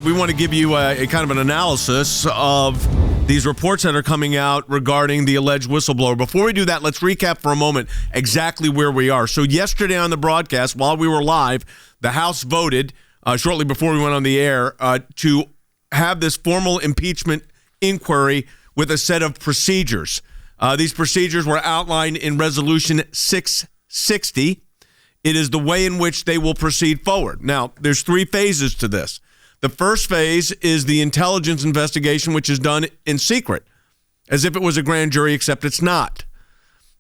We want to give you a kind of an analysis of these reports that are coming out regarding the alleged whistleblower. Before we do that, let's recap for a moment exactly where we are. So yesterday on the broadcast, while we were live, the House voted shortly before we went on the air to have this formal impeachment inquiry with a set of procedures. These procedures were outlined in Resolution 660. It is the way in which they will proceed forward. Now, there's three phases to this. The first phase is the intelligence investigation, which is done in secret, as if it was a grand jury, except it's not.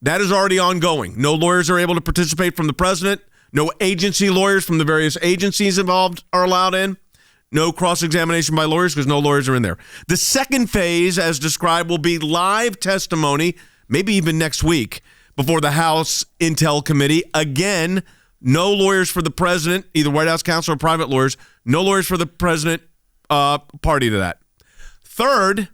That is already ongoing. No lawyers are able to participate from the president. No agency lawyers from the various agencies involved are allowed in. No cross-examination by lawyers because no lawyers are in there. The second phase, as described, will be live testimony, maybe even next week, before the House Intel Committee. Again, no lawyers for the president, either White House counsel or private lawyers. No lawyers for the president party to that. Third,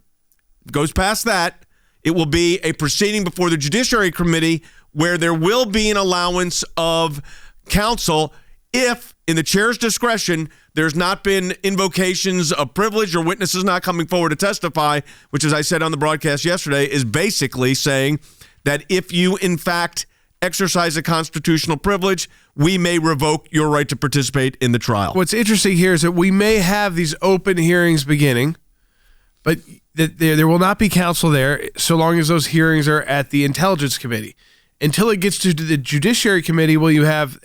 goes past that, it will be a proceeding before the Judiciary Committee where there will be an allowance of counsel if, in the chair's discretion, there's not been invocations of privilege or witnesses not coming forward to testify, which, as I said on the broadcast yesterday, is basically saying that if you, in fact, exercise a constitutional privilege, we may revoke your right to participate in the trial. What's interesting here is that we may have these open hearings beginning, but there will not be counsel there so long as those hearings are at the Intelligence Committee. Until it gets to the Judiciary Committee, will you have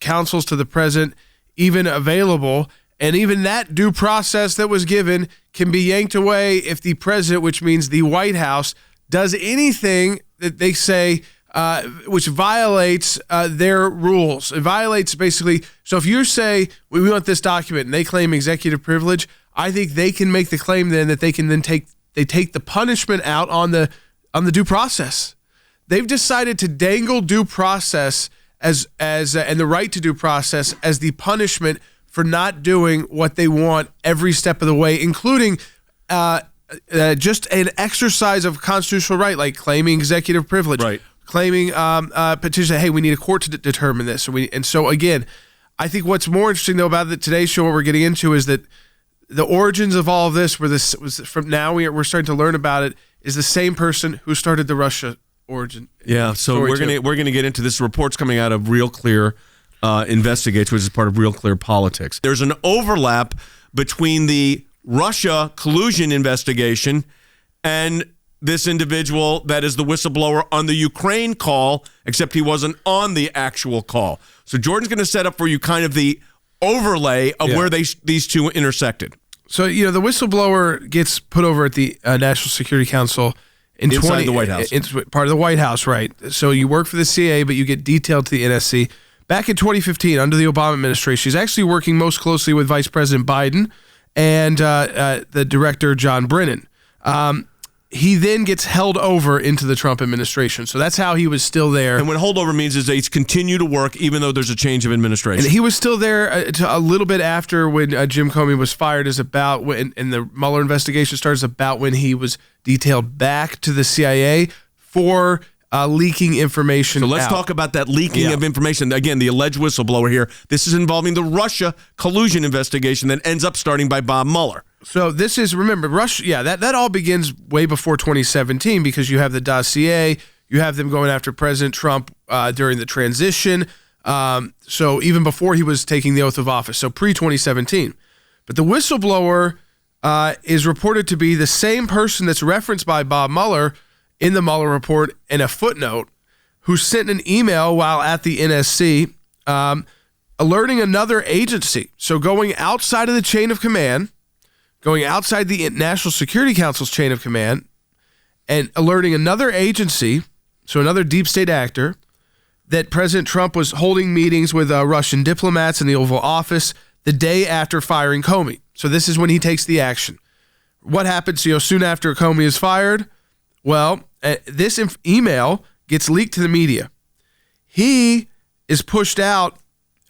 counsels to the president even available? And even that due process that was given can be yanked away if the president, which means the White House, does anything that they say which violates their rules. It violates basically, so if you say, we want this document and they claim executive privilege, I think they can make the claim then that they can then take the punishment out on the due process. They've decided to dangle due process as and the right to due process as the punishment for not doing what they want every step of the way, including just an exercise of constitutional right, like claiming executive privilege. Right. Claiming petition, hey, we need a court to determine this. And so again, I think what's more interesting though about the Today Show, what we're getting into is that the origins of all of this, where this was from now we're starting to learn about it, is the same person who started the Russia origin. Yeah, so we're gonna get into this. Report's coming out of Real Clear Investigates, which is part of Real Clear Politics. There's an overlap between the Russia collusion investigation and this individual that is the whistleblower on the Ukraine call, except he wasn't on the actual call. So Jordan's going to set up for you kind of the overlay of where these two intersected. So, the whistleblower gets put over at the National Security Council inside the White House. It's part of the White House, right? So you work for the CIA, but you get detailed to the NSC. Back in 2015, under the Obama administration, he's actually working most closely with Vice President Biden and the director, John Brennan. He then gets held over into the Trump administration. So that's how he was still there. And what holdover means is they continue to work even though there's a change of administration. And he was still there a little bit after when Jim Comey was fired, and the Mueller investigation starts, about when he was detailed back to the CIA for leaking information. So let's talk about that leaking of information. Again, the alleged whistleblower here. This is involving the Russia collusion investigation that ends up starting by Bob Mueller. So this is, remember, Russia, that all begins way before 2017 because you have the dossier, you have them going after President Trump during the transition, so even before he was taking the oath of office, so pre-2017. But the whistleblower is reported to be the same person that's referenced by Bob Mueller in the Mueller Report in a footnote, who sent an email while at the NSC alerting another agency. So going outside of the chain of command, going outside the National Security Council's chain of command, and alerting another agency, so another deep state actor, that President Trump was holding meetings with Russian diplomats in the Oval Office the day after firing Comey. So this is when he takes the action. What happens soon after Comey is fired? Well, this email gets leaked to the media. He is pushed out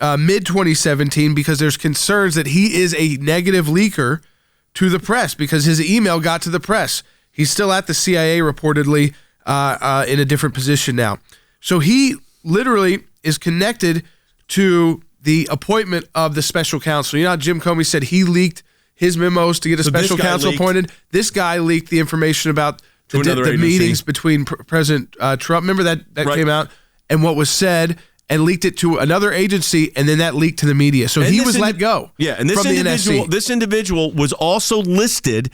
mid-2017 because there's concerns that he is a negative leaker to the press because his email got to the press. He's still at the CIA reportedly in a different position now. So he literally is connected to the appointment of the special counsel. Jim Comey said he leaked his memos to get a special counsel appointed. This guy leaked the information about the meetings between President Trump. Remember that came out, and what was said, and leaked it to another agency, and then that leaked to the media. So he was let go. Yeah, and this individual was also listed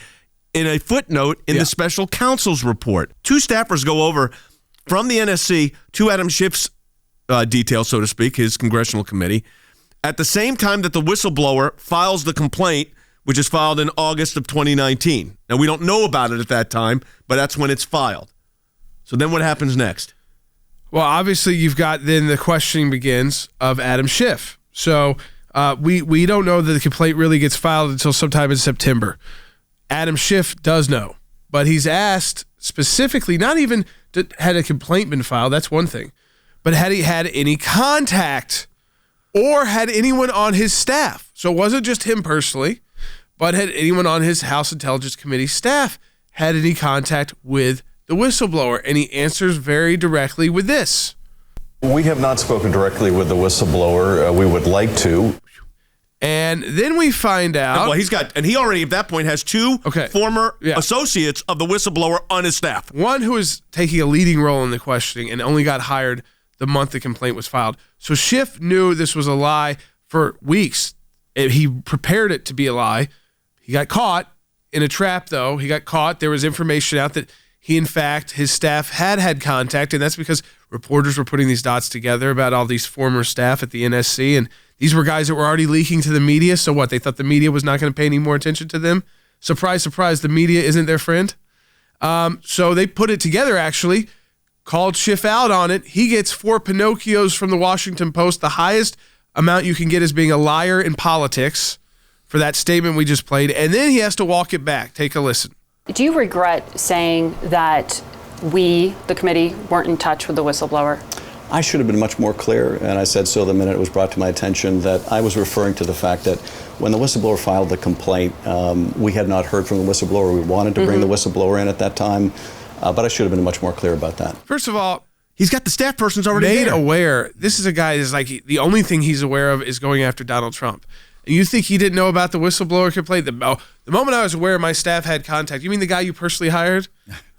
in a footnote in the special counsel's report. Two staffers go over from the NSC to Adam Schiff's detail, so to speak, his congressional committee, at the same time that the whistleblower files the complaint, which is filed in August of 2019. Now, we don't know about it at that time, but that's when it's filed. So then what happens next? Well, obviously, you've got then the questioning begins of Adam Schiff. So we don't know that the complaint really gets filed until sometime in September. Adam Schiff does know, but he's asked specifically, not even had a complaint been filed, that's one thing, but had he had any contact or had anyone on his staff. So it wasn't just him personally, but had anyone on his House Intelligence Committee staff had any contact with the whistleblower? And he answers very directly with this. We have not spoken directly with the whistleblower. We would like to. And then we find out. Well, he already at that point has two former associates of the whistleblower on his staff. One who is taking a leading role in the questioning and only got hired the month the complaint was filed. So Schiff knew this was a lie for weeks. He prepared it to be a lie. He got caught in a trap, though. He got caught. There was information out that he, in fact, his staff had contact, and that's because reporters were putting these dots together about all these former staff at the NSC, and these were guys that were already leaking to the media. So what, they thought the media was not going to pay any more attention to them? Surprise, surprise, the media isn't their friend. So they put it together, actually, called Schiff out on it. He gets 4 Pinocchios from the Washington Post, the highest amount you can get as being a liar in politics for that statement we just played, and then he has to walk it back. Take a listen. Do you regret saying that we, the committee, weren't in touch with the whistleblower? I should have been much more clear, and I said so the minute it was brought to my attention, that I was referring to the fact that when the whistleblower filed the complaint, we had not heard from the whistleblower. We wanted to bring the whistleblower in at that time, but I should have been much more clear about that. First of all, he's got the staff persons already made there. aware. This is a guy that's like, the only thing he's aware of is going after Donald Trump. And you think he didn't know about the whistleblower complaint? The moment I was aware my staff had contact, you mean the guy you personally hired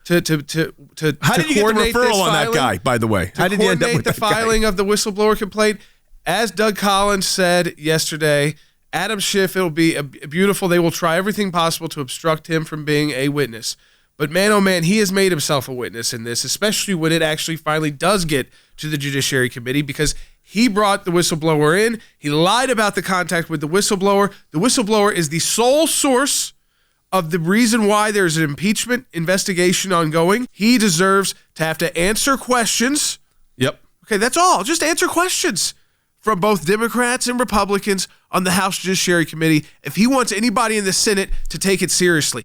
to How did you get the referral on that guy, by the way? How did you end up with the filing of the whistleblower complaint? As Doug Collins said yesterday, Adam Schiff, it'll be beautiful. They will try everything possible to obstruct him from being a witness. But man, oh man, he has made himself a witness in this, especially when it actually finally does get to the Judiciary Committee, because he brought the whistleblower in. He lied about the contact with the whistleblower. The whistleblower is the sole source of the reason why there's an impeachment investigation ongoing. He deserves to have to answer questions. Yep. Okay, that's all. Just answer questions from both Democrats and Republicans on the House Judiciary Committee if he wants anybody in the Senate to take it seriously.